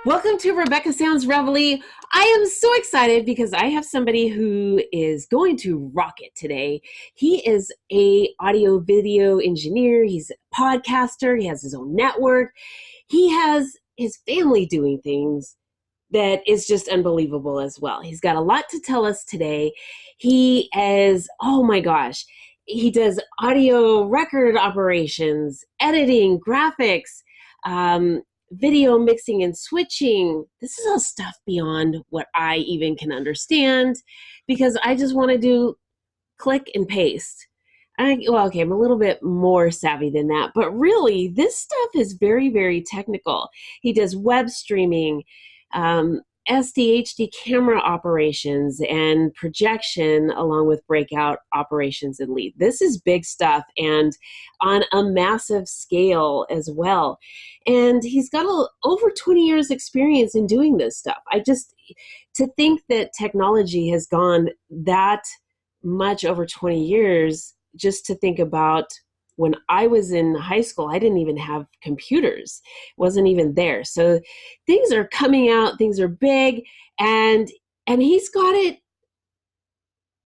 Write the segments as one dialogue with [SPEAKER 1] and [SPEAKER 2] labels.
[SPEAKER 1] Welcome to Rebecca Sounds Reveille. I am so excited because I have somebody who is going to rock it today. He is a audio video engineer. He's a podcaster. He has his own network. He has his family doing things that is just unbelievable as well. He's got a lot to tell us today. He is, oh my gosh, he does audio record operations, editing, graphics, video mixing and switching. This is all stuff beyond what I even can understand because I just want to do click and paste. Okay, I'm a little bit more savvy than that, but really this stuff is very, very technical. He does web streaming, SDHD camera operations and projection along with breakout operations and lead. This is big stuff and on a massive scale as well. And he's got over 20 years experience in doing this stuff. To think that technology has gone that much over 20 years, just to think about when I was in high school, I didn't even have computers, wasn't even there. So things are coming out, things are big, and he's got it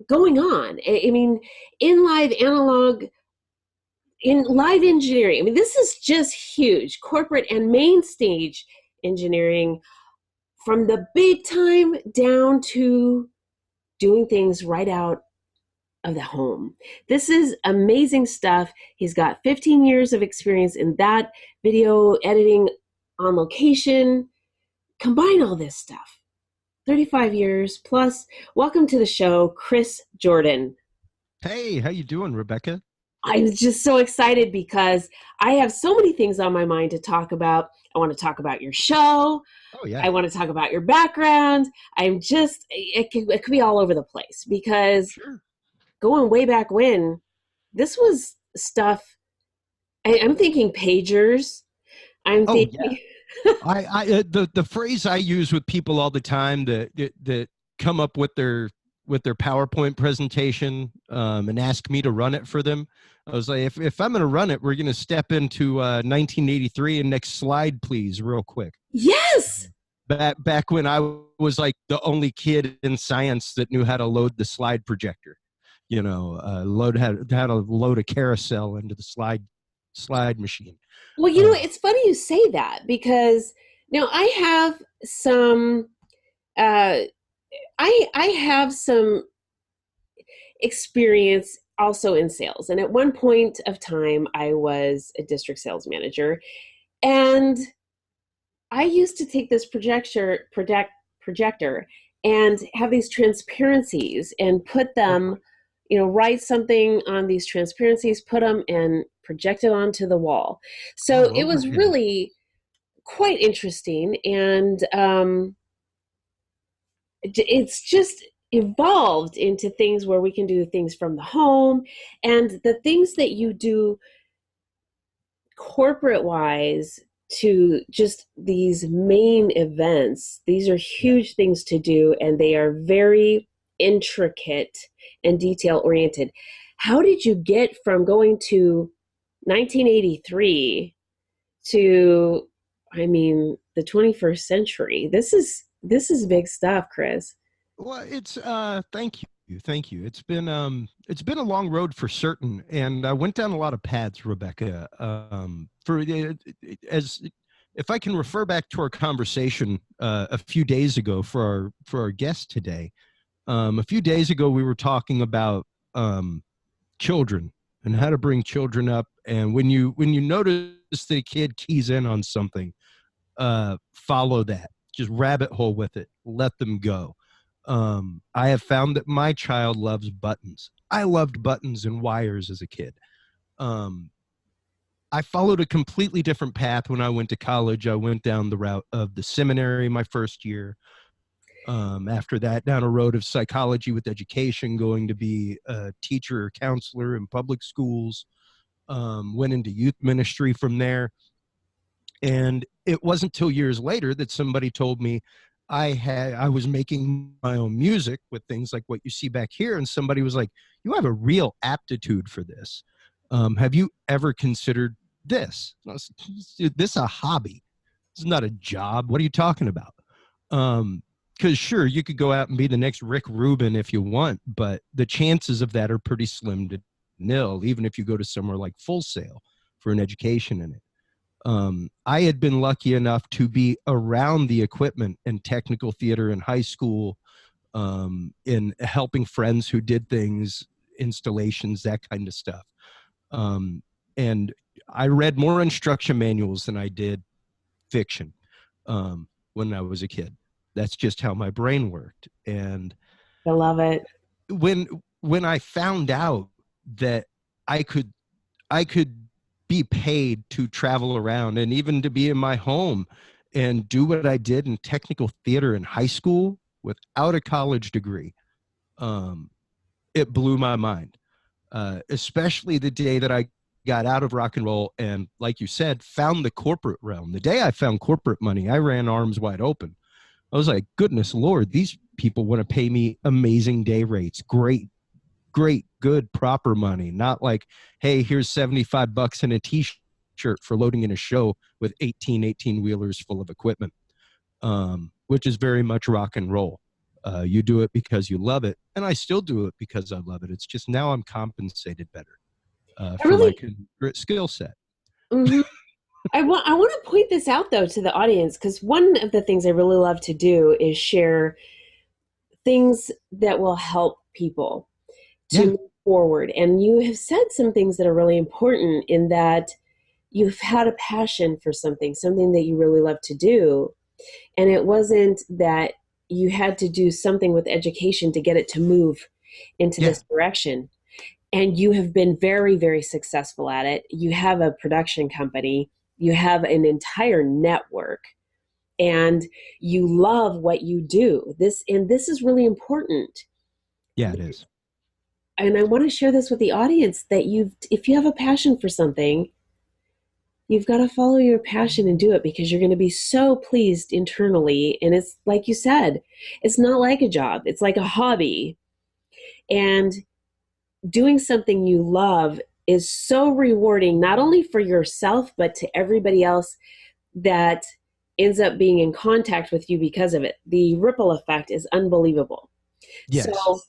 [SPEAKER 1] going on. I mean, in live analog, in live engineering, I mean, this is just huge. Corporate and main stage engineering, from the big time down to doing things right out of the home. This is amazing stuff. He's got 15 years of experience in that, video editing on location. Combine all this stuff. 35 years plus. Welcome to the show, Chris Jordan.
[SPEAKER 2] Hey, how you doing, Rebecca?
[SPEAKER 1] I'm just so excited because I have so many things on my mind to talk about. I want to talk about your show.
[SPEAKER 2] Oh, yeah.
[SPEAKER 1] I want to talk about your background. It could be all over the place because
[SPEAKER 2] Sure.
[SPEAKER 1] Going way back when, this was stuff. I'm thinking pagers. I'm
[SPEAKER 2] Oh,
[SPEAKER 1] thinking.
[SPEAKER 2] yeah. The phrase I use with people all the time that come up with their PowerPoint presentation and ask me to run it for them. I was like, if I'm going to run it, we're going to step into 1983 and next slide, please, real quick.
[SPEAKER 1] Yes.
[SPEAKER 2] Back when I was like the only kid in science that knew how to load the slide projector. You know, how to load a carousel into the slide machine.
[SPEAKER 1] Well, it's funny you say that because now I have some. I have some experience also in sales, and at one point of time, I was a district sales manager, and I used to take this projector and have these transparencies and put them, write something on these transparencies, put them and project it onto the wall. So it was really quite interesting. And it's just evolved into things where we can do things from the home, and the things that you do corporate wise to just these main events. These are huge things to do, and they are very intricate and detail oriented. How did you get from going to 1983 to, the 21st century? This is big stuff, Chris.
[SPEAKER 2] Well, it's thank you. It's been a long road for certain, and I went down a lot of paths, Rebecca. If I can refer back to our conversation a few days ago for our guest today. A few days ago, we were talking about children and how to bring children up, and when you notice that a kid keys in on something, follow that. Just rabbit hole with it. Let them go. I have found that my child loves buttons. I loved buttons and wires as a kid. I followed a completely different path when I went to college. I went down the route of the seminary my first year. After that, down a road of psychology with education, going to be a teacher or counselor in public schools. Went into youth ministry from there. And it wasn't till years later that somebody told me, I was making my own music with things like what you see back here, and somebody was like, "You have a real aptitude for this. Have you ever considered this? This a hobby? It's not a job. What are you talking about?" Because sure, you could go out and be the next Rick Rubin if you want, but the chances of that are pretty slim to nil, even if you go to somewhere like Full Sail for an education in it. I had been lucky enough to be around the equipment and technical theater in high school, in helping friends who did things, installations, that kind of stuff. Um, and I read more instruction manuals than I did fiction, when I was a kid. That's just how my brain worked. And
[SPEAKER 1] I love it.
[SPEAKER 2] when when I found out that I could I could be paid to travel around and even to be in my home and do what I did in technical theater in high school without a college degree, um, it blew my mind. Especially the day that I got out of rock and roll and, like you said, found the corporate realm. The day I found corporate money, I ran arms wide open. I was like, goodness Lord, these people want to pay me amazing day rates, great, good, proper money. Not like, hey, here's 75 bucks and a t-shirt for loading in a show with 18 wheelers full of equipment, which is very much rock and roll. You do it because you love it, and I still do it because I love it. It's just now I'm compensated better
[SPEAKER 1] I
[SPEAKER 2] for my
[SPEAKER 1] really,
[SPEAKER 2] skill set.
[SPEAKER 1] mhm. I want to point this out though to the audience, because one of the things I really love to do is share things that will help people to
[SPEAKER 2] Yeah,
[SPEAKER 1] move forward. And you have said some things that are really important, in that you've had a passion for something, something that you really love to do. And it wasn't that you had to do something with education to get it to move into
[SPEAKER 2] yeah,
[SPEAKER 1] this direction. And you have been very, very successful at it. You have a production company, you have an entire network, and you love what you do. This is really important.
[SPEAKER 2] yeah. It is.
[SPEAKER 1] And I want to share this with the audience, that if you have a passion for something, you've got to follow your passion and do it, because you're going to be so pleased internally. And it's like you said, it's not like a job, it's like a hobby. And doing something you love is so rewarding, not only for yourself, but to everybody else that ends up being in contact with you because of it. The ripple effect is unbelievable.
[SPEAKER 2] Yes.
[SPEAKER 1] So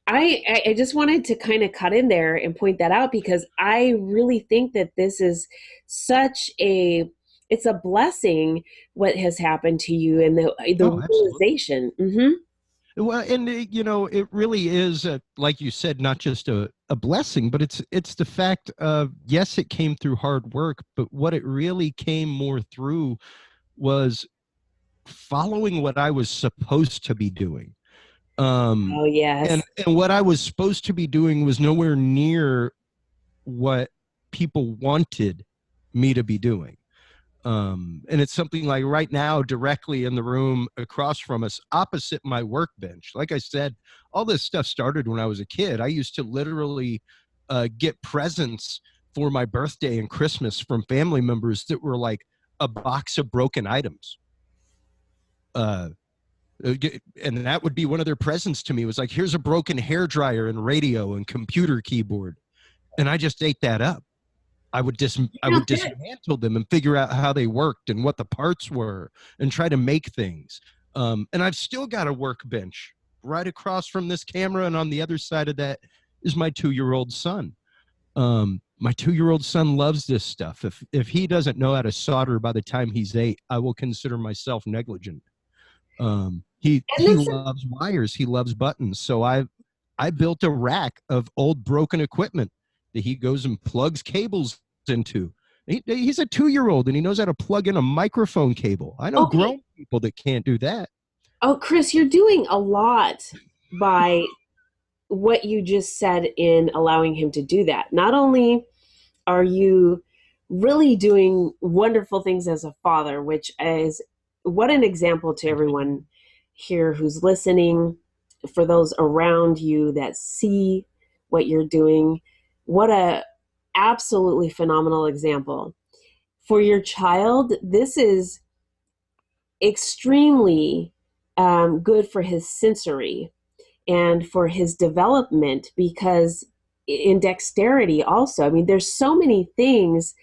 [SPEAKER 1] I just wanted to kind of cut in there and point that out, because I really think that this is such a it's a blessing what has happened to you, and
[SPEAKER 2] Oh,
[SPEAKER 1] the
[SPEAKER 2] absolutely.
[SPEAKER 1] realization. Hmm.
[SPEAKER 2] Well, and it really is, like you said, not just a blessing, but it's the fact of, yes, it came through hard work, but what it really came more through was following what I was supposed to be doing. Um,
[SPEAKER 1] Oh
[SPEAKER 2] and
[SPEAKER 1] yes.
[SPEAKER 2] and what I was supposed to be doing was nowhere near what people wanted me to be doing. And it's something like right now, directly in the room across from us, opposite my workbench. Like I said, all this stuff started when I was a kid. I used to literally get presents for my birthday and Christmas from family members that were like a box of broken items. Uh, and that would be one of their presents to me. It was like, here's a broken hair dryer and radio and computer keyboard, and I just ate that up. I
[SPEAKER 1] You know,
[SPEAKER 2] would dismantle them and figure out how they worked and what the parts were and try to make things. And I've still got a workbench right across from this camera, and on the other side of that is my 2-year-old son. My 2-year-old son loves this stuff. If he doesn't know how to solder by the time he's 8, I will consider myself negligent.
[SPEAKER 1] and
[SPEAKER 2] He
[SPEAKER 1] that's
[SPEAKER 2] loves wires. He loves buttons. So I built a rack of old broken equipment that he goes and plugs cables into. He's a 2-year-old and he knows how to plug in a microphone cable. I know
[SPEAKER 1] okay.
[SPEAKER 2] grown people that can't do that.
[SPEAKER 1] Oh, Chris, you're doing a lot by what you just said in allowing him to do that. Not only are you really doing wonderful things as a father, which is what an example to
[SPEAKER 2] Thank you.
[SPEAKER 1] everyone here who's listening, for those around you that see what you're doing. What a absolutely phenomenal example. For your child, this is extremely good for his sensory and for his development, because in dexterity also, I mean, there's so many things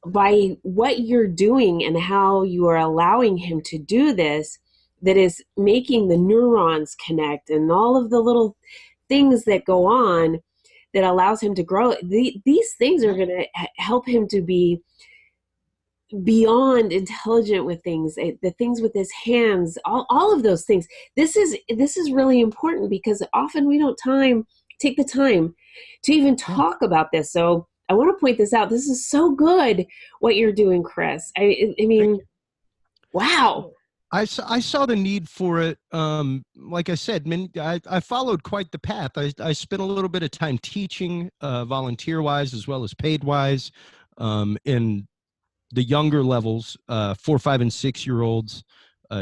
[SPEAKER 1] by what you're doing and how you are allowing him to do this that is making the neurons connect and all of the little things that go on that allows him to grow. These things are
[SPEAKER 2] Yeah.
[SPEAKER 1] going to help him to be beyond intelligent with things, the things with his hands, all of those things. This is really important because often we don't take the time to even
[SPEAKER 2] Yeah.
[SPEAKER 1] talk about this. So I want to point this out. This is so good what you're doing, Chris. I
[SPEAKER 2] Thank
[SPEAKER 1] mean,
[SPEAKER 2] you.
[SPEAKER 1] wow.
[SPEAKER 2] Well, I saw the need for it. Like I said, I followed quite the path. I spent a little bit of time teaching, volunteer wise as well as paid wise, in the younger levels, 4, 5, and 6 year olds,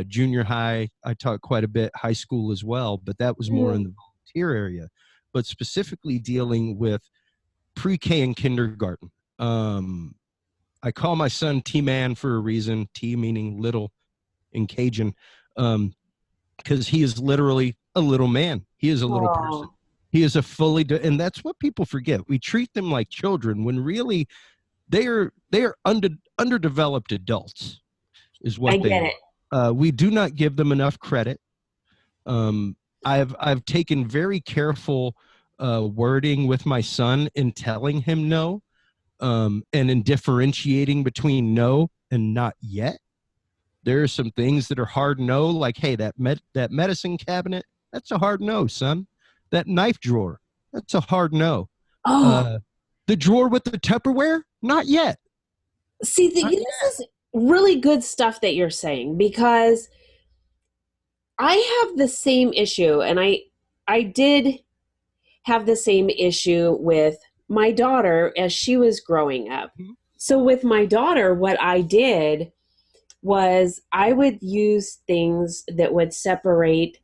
[SPEAKER 2] junior high. I taught quite a bit, high school as well, but that was more in
[SPEAKER 1] Mm.
[SPEAKER 2] the volunteer area. But specifically dealing with pre-K and kindergarten. I call my son T-Man for a reason. T meaning little in Cajun, because he is literally a little man. He is a little person.
[SPEAKER 1] Oh,
[SPEAKER 2] He is a and that's what people forget. We treat them like children when really they are underdeveloped adults is
[SPEAKER 1] I
[SPEAKER 2] what they
[SPEAKER 1] get it.
[SPEAKER 2] are. We do not give them enough credit. Um, I've taken very careful wording with my son in telling him no, and in differentiating between no and not yet. There are some things that are hard no, like hey, that medicine cabinet, that's a hard no, son. That knife drawer, that's a hard no.
[SPEAKER 1] Oh,
[SPEAKER 2] Uh, the drawer with the Tupperware, not yet,
[SPEAKER 1] see,
[SPEAKER 2] not
[SPEAKER 1] this
[SPEAKER 2] yet.
[SPEAKER 1] is really good stuff that you're saying, because I have the same issue, and I did have the same issue with my daughter as she was growing up.
[SPEAKER 2] Mhm.
[SPEAKER 1] So with my daughter, what I did was I would use things that would separate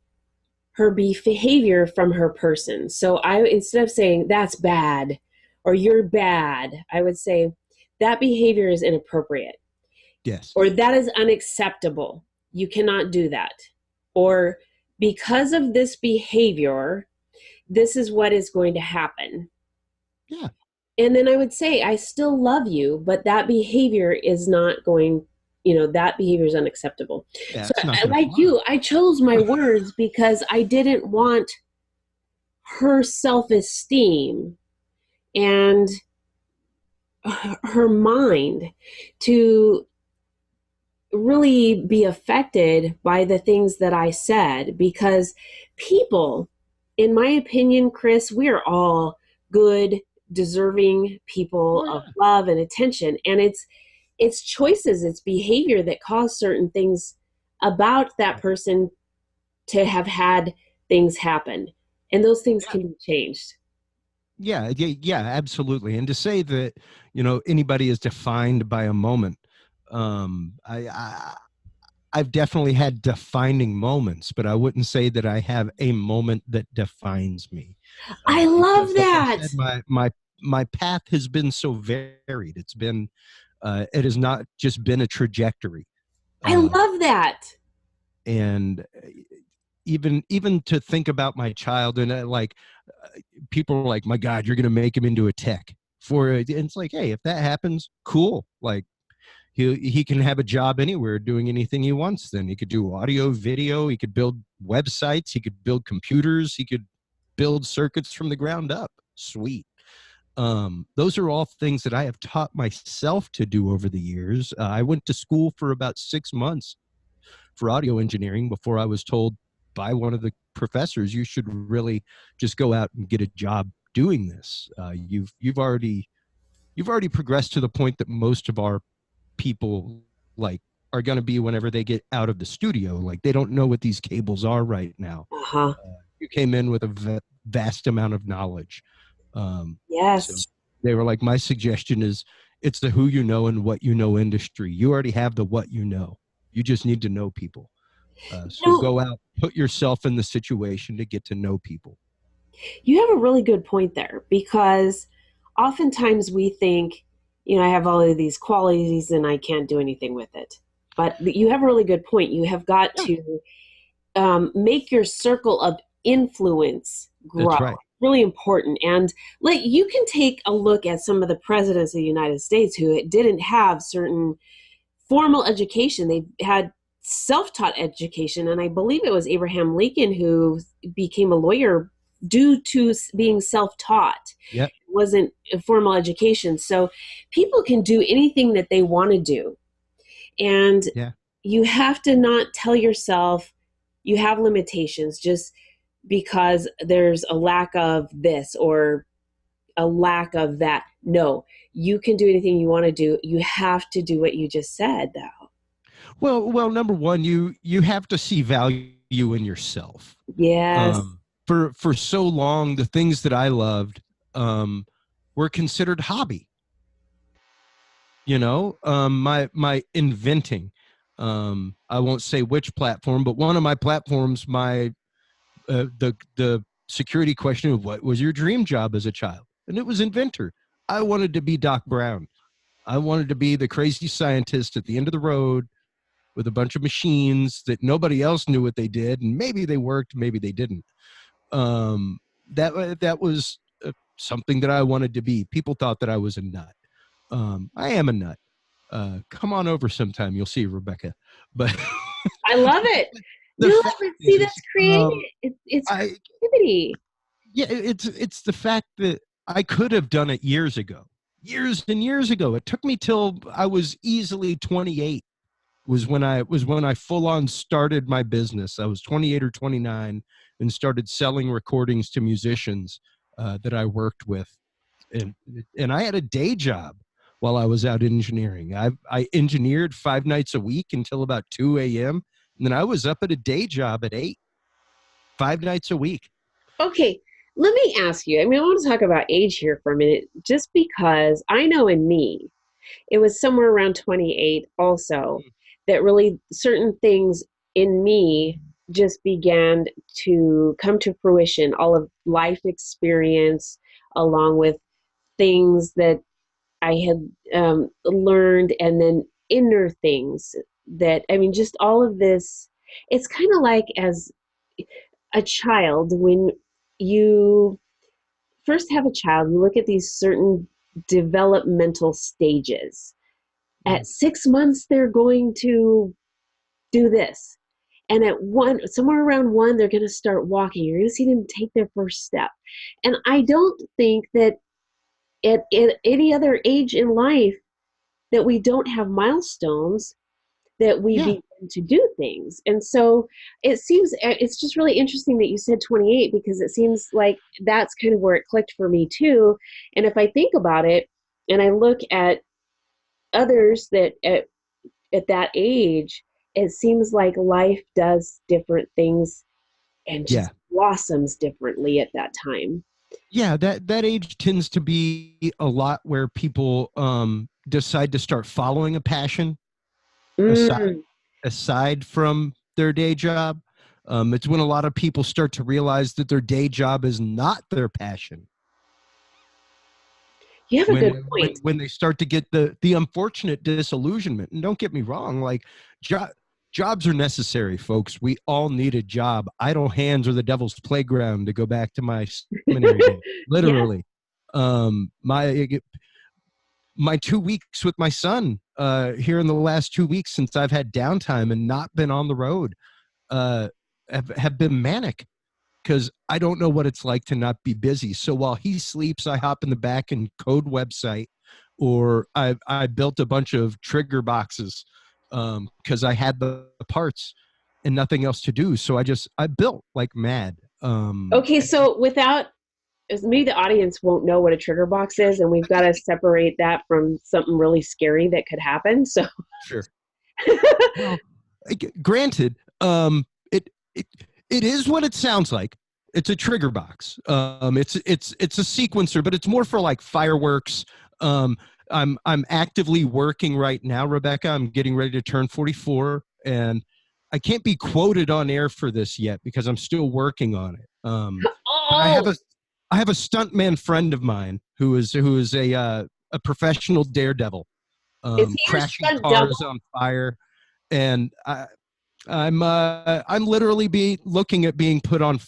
[SPEAKER 1] her behavior from her person. So I, instead of saying that's bad or you're bad, I would say that behavior is inappropriate
[SPEAKER 2] Yes.
[SPEAKER 1] or that is unacceptable. You cannot do that. Or because of this behavior, this is what is going to happen.
[SPEAKER 2] Yeah.
[SPEAKER 1] And then I would say, I still love you, but that behavior is not going, that behavior is unacceptable.
[SPEAKER 2] Yeah.
[SPEAKER 1] So,
[SPEAKER 2] It's not going to
[SPEAKER 1] like
[SPEAKER 2] fly.
[SPEAKER 1] you, I chose my words because I didn't want her self esteem and her mind to really be affected by the things that I said, because people, in my opinion, Chris, we're all good, deserving people
[SPEAKER 2] Oh
[SPEAKER 1] of
[SPEAKER 2] yeah.
[SPEAKER 1] love and attention. And it's choices, it's behavior that cause certain things about that person to have had things happen. And those things
[SPEAKER 2] Yeah.
[SPEAKER 1] can be changed.
[SPEAKER 2] Yeah. Yeah. Yeah. Absolutely. And to say that anybody is defined by a moment, I've definitely had defining moments, but I wouldn't say that I have a moment that defines me,
[SPEAKER 1] I love
[SPEAKER 2] because, like I
[SPEAKER 1] that.
[SPEAKER 2] said, my path has been so varied. It has not just been a trajectory,
[SPEAKER 1] I
[SPEAKER 2] uh,
[SPEAKER 1] love that.
[SPEAKER 2] and even to think about my child and people are like, my God, you're going to make him into a tech for it. And it's like, hey, if that happens, cool. Like he can have a job anywhere doing anything he wants. Then he could do audio, video. He could build websites. He could build computers. He could build circuits from the ground up. Sweet. Those are all things that I have taught myself to do over the years. I went to school for about 6 months for audio engineering before I was told by one of the professors, you should really just go out and get a job doing this. You've already progressed to the point that most of our people like are going to be whenever they get out of the studio. Like they don't know what these cables are right now.
[SPEAKER 1] Uh-huh.
[SPEAKER 2] You came in with a vast amount of knowledge. So
[SPEAKER 1] Yes.
[SPEAKER 2] they were like, my suggestion is it's the who you know and what you know industry. You already have the what you know. You just need to know people.
[SPEAKER 1] You
[SPEAKER 2] So
[SPEAKER 1] know,
[SPEAKER 2] go out, put yourself in the situation to get to know people.
[SPEAKER 1] you have a really good point there, because oftentimes we think, I have all of these qualities and I can't do anything with it. But you have a really good point. You have got
[SPEAKER 2] Yeah.
[SPEAKER 1] to make your circle of influence grow.
[SPEAKER 2] That's right.
[SPEAKER 1] Really important. And like you can take a look at some of the presidents of the United States who didn't have certain formal education. They had self-taught education, and I believe it was Abraham Lincoln who became a lawyer due to being self-taught.
[SPEAKER 2] Yep.
[SPEAKER 1] It wasn't a formal education. So people can do anything that they want to do. And
[SPEAKER 2] Yeah.
[SPEAKER 1] you have to not tell yourself you have limitations just because there's a lack of this or a lack of that. No, you can do anything you want to do. You have to do what you just said, though.
[SPEAKER 2] Well, number one, you have to see value in yourself.
[SPEAKER 1] Yes.
[SPEAKER 2] For so long, the things that I loved were considered hobby. My inventing. I won't say which platform, but one of my platforms, the security question of what was your dream job as a child, and it was inventor. I wanted to be Doc Brown. I wanted to be the crazy scientist at the end of the road with a bunch of machines that nobody else knew what they did, and maybe they worked, maybe they didn't. That was something that I wanted to be. People thought that I was a nut. I am a nut. Come on over sometime. You'll see, Rebecca. But
[SPEAKER 1] I love it.
[SPEAKER 2] the
[SPEAKER 1] No,
[SPEAKER 2] fact
[SPEAKER 1] but see,
[SPEAKER 2] is,
[SPEAKER 1] that's creative. It's
[SPEAKER 2] I
[SPEAKER 1] creativity.
[SPEAKER 2] yeah, it's the fact that I could have done it years and years ago. It took me till I was easily 28 was when I full on started my business. I was 28 or 29 and started selling recordings to musicians that I worked with, and I had a day job while I was out engineering. I engineered 5 nights a week until about 2 a.m. and then I was up at a day job at 8, 5 nights a week.
[SPEAKER 1] Okay, let me ask you. I mean, I want to talk about age here for a minute, just because I know in me, it was somewhere around 28 also that really certain things in me just began to come to fruition, all of life experience, along with things that I had learned, and then inner things that, I mean, just all of this. It's kind of like as a child, when you first have a child, you look at these certain developmental stages. At 6 months, they're going to do this. And at one, somewhere around one, they're going to start walking. You're going to see them take their first step. And I don't think that at any other age in life that we don't have milestones that we
[SPEAKER 2] Yeah,
[SPEAKER 1] begin to do things. And so it seems, it's just really interesting that you said 28, because it seems like that's kind of where it clicked for me too. And if I think about it and I look at others that at that age, it seems like life does different things and
[SPEAKER 2] yeah,
[SPEAKER 1] just blossoms differently at that time.
[SPEAKER 2] yeah. That age tends to be a lot where people decide to start following a passion aside
[SPEAKER 1] Mm.
[SPEAKER 2] aside from their day job. It's when a lot of people start to realize that their day job is not their passion.
[SPEAKER 1] You have a
[SPEAKER 2] When
[SPEAKER 1] good point.
[SPEAKER 2] when they start to get the unfortunate disillusionment. And don't get me wrong, like jobs are necessary, folks. We all need a job. Idle hands are the devil's playground, to go back to my seminary day.
[SPEAKER 1] Yes.
[SPEAKER 2] Literally, my 2 weeks with my son here in the last 2 weeks since I've had downtime and not been on the road uh, have been manic because I don't know what it's like to not be busy. So while he sleeps, I hop in the back and code website, or I built a bunch of trigger boxes because I had the parts and nothing else to do. So I built like mad.
[SPEAKER 1] Okay, so without, maybe the audience won't know what a trigger box is, and we've got to separate that from something really scary that could happen. So,
[SPEAKER 2] Sure. Well, granted, it it is what it sounds like. It's a trigger box. It's a sequencer, but it's more for like fireworks. Um, I'm actively working right now, Rebecca. I'm getting ready to turn 44, and I can't be quoted on air for this yet because I'm still working on it. But
[SPEAKER 1] oh,
[SPEAKER 2] I have a stuntman friend of mine who is a professional daredevil,
[SPEAKER 1] is he your
[SPEAKER 2] crashing
[SPEAKER 1] stunt double?
[SPEAKER 2] cars on fire, and I'm literally be looking at being put on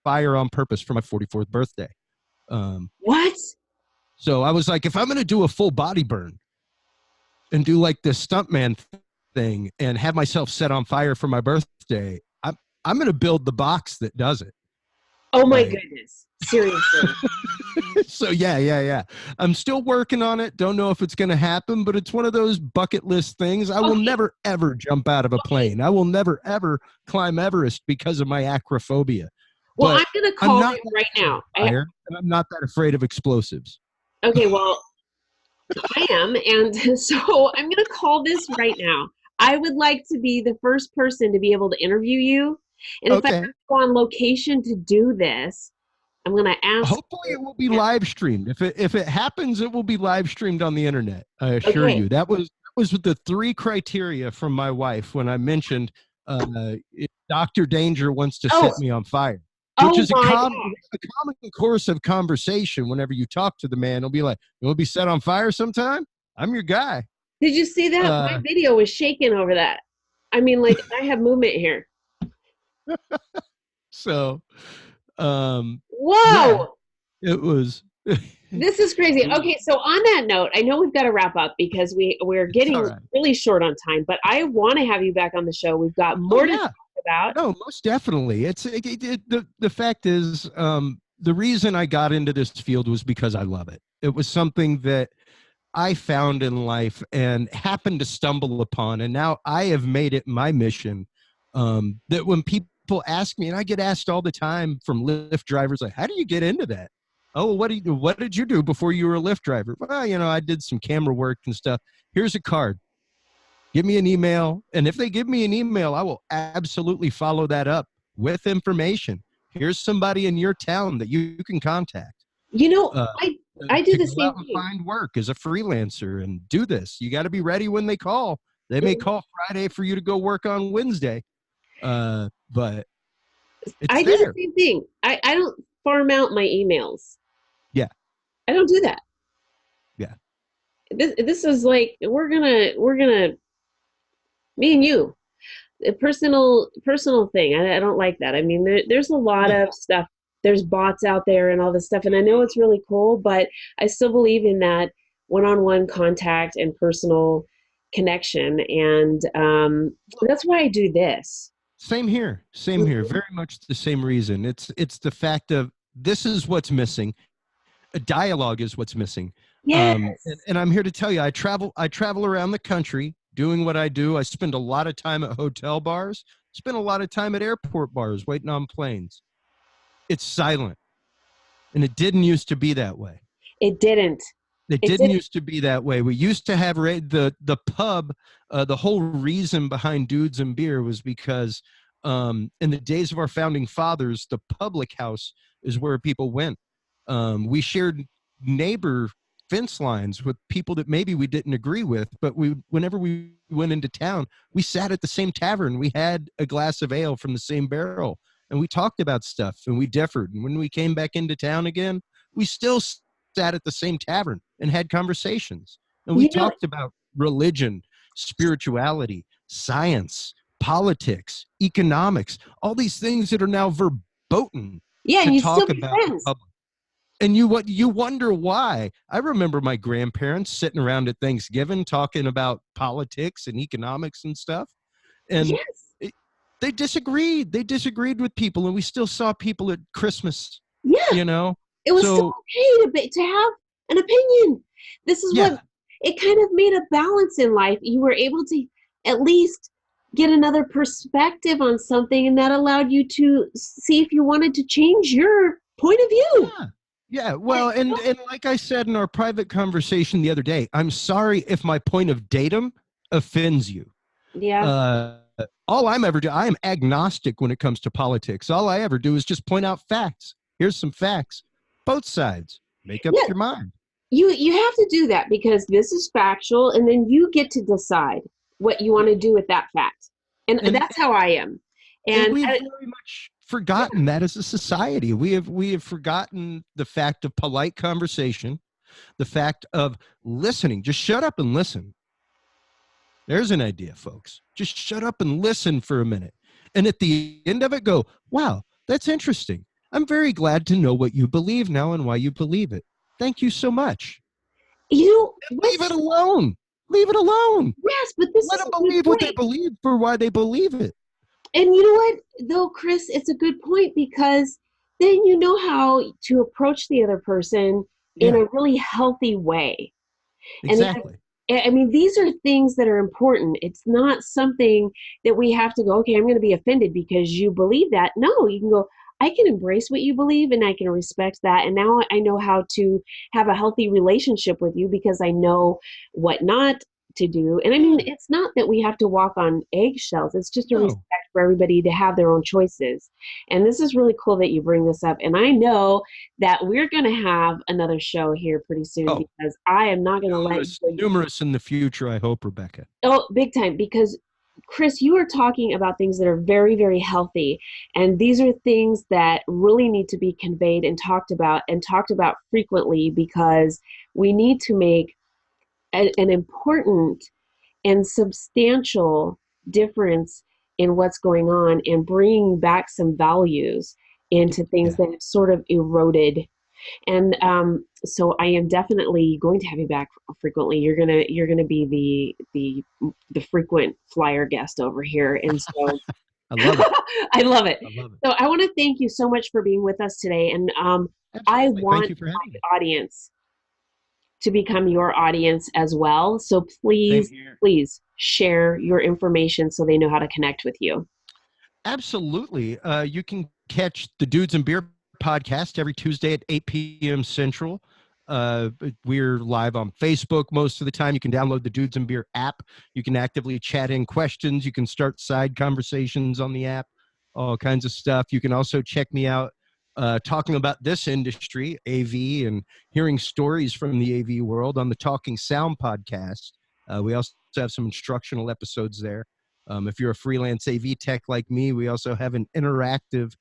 [SPEAKER 2] fire on purpose for my 44th birthday. Um,
[SPEAKER 1] What?
[SPEAKER 2] so I was like, if I'm going to do a full body burn and do like this stuntman thing and have myself set on fire for my birthday, I'm going to build the box that does it.
[SPEAKER 1] Oh my
[SPEAKER 2] Like,
[SPEAKER 1] goodness. Seriously.
[SPEAKER 2] so yeah. I'm still working on it. Don't know if it's going to happen, but it's one of those bucket list things. I will
[SPEAKER 1] Okay.
[SPEAKER 2] never ever jump out of a
[SPEAKER 1] Okay.
[SPEAKER 2] plane. I will never ever climb Everest because of my acrophobia.
[SPEAKER 1] Well, I'm
[SPEAKER 2] But
[SPEAKER 1] going to
[SPEAKER 2] I'm
[SPEAKER 1] call
[SPEAKER 2] not
[SPEAKER 1] them
[SPEAKER 2] that
[SPEAKER 1] right
[SPEAKER 2] afraid
[SPEAKER 1] now.
[SPEAKER 2] of fire, and I'm not that afraid of explosives.
[SPEAKER 1] Okay, well, I am. And so I'm going to call this right now. I would like to be the first person to be able to interview you. And if I have
[SPEAKER 2] Okay.
[SPEAKER 1] to go on location to do this, I'm going to ask.
[SPEAKER 2] Hopefully it will be live streamed. If it happens, it will be live streamed on the internet. I assure
[SPEAKER 1] Okay.
[SPEAKER 2] you. That was the three criteria from my wife when I mentioned if Dr. Danger wants to
[SPEAKER 1] Oh,
[SPEAKER 2] set me on fire, which
[SPEAKER 1] oh
[SPEAKER 2] is
[SPEAKER 1] my gosh.
[SPEAKER 2] a common course of conversation. Whenever you talk to the man, he'll be like, "You want to be set on fire sometime? I'm your guy."
[SPEAKER 1] Did you see that? My
[SPEAKER 2] Uh,
[SPEAKER 1] video was shaking over that. I mean, like, I have movement here.
[SPEAKER 2] so yeah,
[SPEAKER 1] Whoa.
[SPEAKER 2] it was.
[SPEAKER 1] This is crazy. Okay, so on that note, I know we've got to wrap up because we're
[SPEAKER 2] It's all
[SPEAKER 1] getting
[SPEAKER 2] right.
[SPEAKER 1] really short on time, but I want to have you back on the show. We've got
[SPEAKER 2] Oh
[SPEAKER 1] more to
[SPEAKER 2] yeah.
[SPEAKER 1] talk about.
[SPEAKER 2] No, most definitely. The fact is, the reason I got into this field was because I love it. It was something that I found in life and happened to stumble upon, and now I have made it my mission. That when people ask me, and I get asked all the time from Lyft drivers, like, "How do you get into that?" Oh, what did you do before you were a Lyft driver? Well, I did some camera work and stuff. Here's a card. Give me an email. And if they give me an email, I will absolutely follow that up with information. Here's somebody in your town that you can contact
[SPEAKER 1] You know,
[SPEAKER 2] uh,
[SPEAKER 1] I do
[SPEAKER 2] to
[SPEAKER 1] the
[SPEAKER 2] go
[SPEAKER 1] same
[SPEAKER 2] out and
[SPEAKER 1] thing.
[SPEAKER 2] find work as a freelancer and do this. You got to be ready when they call. They may call Friday for you to go work on Wednesday, but it's
[SPEAKER 1] I do the
[SPEAKER 2] there.
[SPEAKER 1] same thing. I don't farm out my emails.
[SPEAKER 2] Yeah,
[SPEAKER 1] I don't do that.
[SPEAKER 2] yeah.
[SPEAKER 1] This is like we're gonna me and you a personal thing. I don't like that. I mean, there's a lot
[SPEAKER 2] Yeah.
[SPEAKER 1] of stuff. There's bots out there and all this stuff, and I know it's really cool, but I still believe in that one-on-one contact and personal connection, and that's why I do this.
[SPEAKER 2] Same here. Same here.
[SPEAKER 1] Mhm.
[SPEAKER 2] Very much the same reason. It's the fact of this is what's missing. A dialogue is what's missing.
[SPEAKER 1] Yes.
[SPEAKER 2] And I'm here to tell you, I travel around the country doing what I do. I spend a lot of time at hotel bars, spend a lot of time at airport bars waiting on planes. It's silent. And it didn't used to be that way.
[SPEAKER 1] It didn't.
[SPEAKER 2] It
[SPEAKER 1] It
[SPEAKER 2] didn't
[SPEAKER 1] didn't.
[SPEAKER 2] used to be that way. We used to have the pub. The whole reason behind Dudes and Beer was because in the days of our founding fathers, the public house is where people went. We shared neighbor fence lines with people that maybe we didn't agree with, but whenever we went into town, we sat at the same tavern. We had a glass of ale from the same barrel, and we talked about stuff and we differed. And when we came back into town again, we still sat at the same tavern and had conversations. And we
[SPEAKER 1] You know,
[SPEAKER 2] talked about religion, spirituality, science, politics, economics, all these things that are now verboten
[SPEAKER 1] yeah,
[SPEAKER 2] to
[SPEAKER 1] and you still
[SPEAKER 2] talk
[SPEAKER 1] be
[SPEAKER 2] about in
[SPEAKER 1] friends.
[SPEAKER 2] public. And you wonder why. I remember my grandparents sitting around at Thanksgiving talking about politics and economics and stuff. And
[SPEAKER 1] Yes.
[SPEAKER 2] it, they disagreed. They disagreed with people, and we still saw people at Christmas,
[SPEAKER 1] Yeah.
[SPEAKER 2] you know?
[SPEAKER 1] It was still
[SPEAKER 2] So
[SPEAKER 1] okay to have an opinion. This is what
[SPEAKER 2] yeah.
[SPEAKER 1] it kind of made a balance in life. You were able to at least get another perspective on something, and that allowed you to see if you wanted to change your point of view.
[SPEAKER 2] Yeah. Yeah.
[SPEAKER 1] And,
[SPEAKER 2] Well, and like I said in our private conversation the other day, I'm sorry if my point of datum offends you.
[SPEAKER 1] yeah,
[SPEAKER 2] Uh, all I'm ever do, I am agnostic when it comes to politics. All I ever do is just point out facts. Here's some facts. Both sides. Make up
[SPEAKER 1] yeah,
[SPEAKER 2] your mind.
[SPEAKER 1] you have to do that because this is factual, and then you get to decide what you want to do with that fact. And
[SPEAKER 2] And
[SPEAKER 1] that's how I am.
[SPEAKER 2] and
[SPEAKER 1] And
[SPEAKER 2] we've very much
[SPEAKER 1] yeah,
[SPEAKER 2] forgotten that as a society. We have forgotten the fact of polite conversation, the fact of listening. Just shut up and listen. There's an idea, folks. Just shut up and listen for a minute. And at the end of it, go, wow, that's interesting. I'm very glad to know what you believe now and why you believe it. Thank you so much.
[SPEAKER 1] You know,
[SPEAKER 2] Leave it
[SPEAKER 1] what's
[SPEAKER 2] alone. Leave it alone.
[SPEAKER 1] yes, but this
[SPEAKER 2] Let
[SPEAKER 1] is
[SPEAKER 2] them
[SPEAKER 1] a good
[SPEAKER 2] believe what they
[SPEAKER 1] point.
[SPEAKER 2] believe for why they believe it.
[SPEAKER 1] And you know what, though, Chris, it's a good point because then you know how to approach the other person in
[SPEAKER 2] Yeah,
[SPEAKER 1] a really healthy way. And
[SPEAKER 2] exactly.
[SPEAKER 1] I mean, these are things that are important. It's not something that we have to go, okay, I'm going to be offended because you believe that. No, you can go, I can embrace what you believe and I can respect that. And now I know how to have a healthy relationship with you because I know what not to do. And I mean,
[SPEAKER 2] Yeah,
[SPEAKER 1] it's not that we have to walk on eggshells, it's just a
[SPEAKER 2] no,
[SPEAKER 1] respect for everybody to have their own choices. And this is really cool that you bring this up. And I know that we're going to have another show here pretty soon
[SPEAKER 2] oh,
[SPEAKER 1] because I am not going to let
[SPEAKER 2] numerous,
[SPEAKER 1] you.
[SPEAKER 2] numerous in the future, I hope, Rebecca.
[SPEAKER 1] Oh, big time. Because, Chris, you are talking about things that are very, very healthy. And these are things that really need to be conveyed and talked about frequently because we need to make an important and substantial difference in what's going on and bringing back some values into things
[SPEAKER 2] Yeah,
[SPEAKER 1] that have sort of eroded. And so I am definitely going to have you back frequently. You're gonna be the frequent flyer guest over here, and so
[SPEAKER 2] I love it.
[SPEAKER 1] I love it.
[SPEAKER 2] I love it.
[SPEAKER 1] So I want to thank you so much for being with us today, and I
[SPEAKER 2] Absolutely. Thank
[SPEAKER 1] want
[SPEAKER 2] you for having me.
[SPEAKER 1] my audience to become your audience as well. So
[SPEAKER 2] Same
[SPEAKER 1] please,
[SPEAKER 2] here.
[SPEAKER 1] please share your information so they know how to connect with you.
[SPEAKER 2] Absolutely. You can catch the Dudes and Beer podcast every Tuesday at 8 p.m. Central. We're live on Facebook most of the time. You can download the Dudes and Beer app. You can actively chat in questions. You can start side conversations on the app, all kinds of stuff. You can also check me out talking about this industry, AV, and hearing stories from the AV world on the Talking Sound podcast. We also have some instructional episodes there. If you're a freelance AV tech like me, we also have an interactive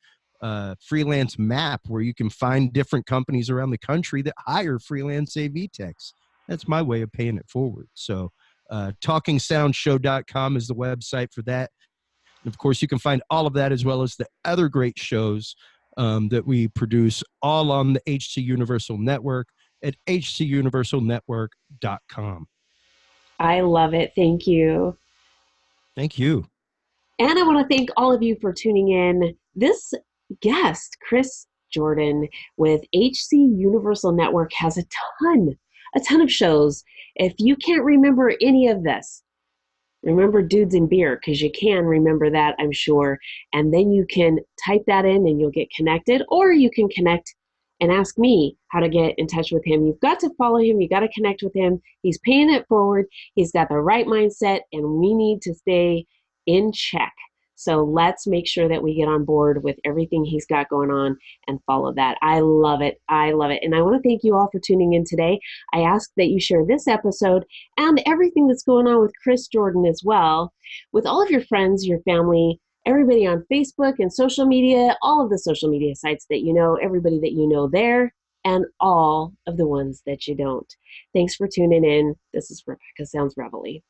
[SPEAKER 2] freelance map where you can find different companies around the country that hire freelance AV techs. That's my way of paying it forward. So, talkingsoundshow.com is the website for that. And of course, you can find all of that as well as the other great shows that we produce all on the HC Universal Network at hcuniversalnetwork.com.
[SPEAKER 1] I love it. Thank you.
[SPEAKER 2] Thank you.
[SPEAKER 1] And I want to thank all of you for tuning in. This guest, Chris Jordan with HC Universal Network, has a ton of shows. If you can't remember any of this, remember Dudes and Beer because you can remember that, I'm sure. And then you can type that in and you'll get connected, or you can connect and ask me how to get in touch with him. You've got to follow him, you got to connect with him. He's paying it forward, he's got the right mindset, and we need to stay in check. So let's make sure that we get on board with everything he's got going on and follow that. I love it. I love it. And I want to thank you all for tuning in today. I ask that you share this episode and everything that's going on with Chris Jordan as well with all of your friends, your family, everybody on Facebook and social media, all of the social media sites that you know, everybody that you know there, and all of the ones that you don't. Thanks for tuning in. This is Rebecca Sounds Reveille.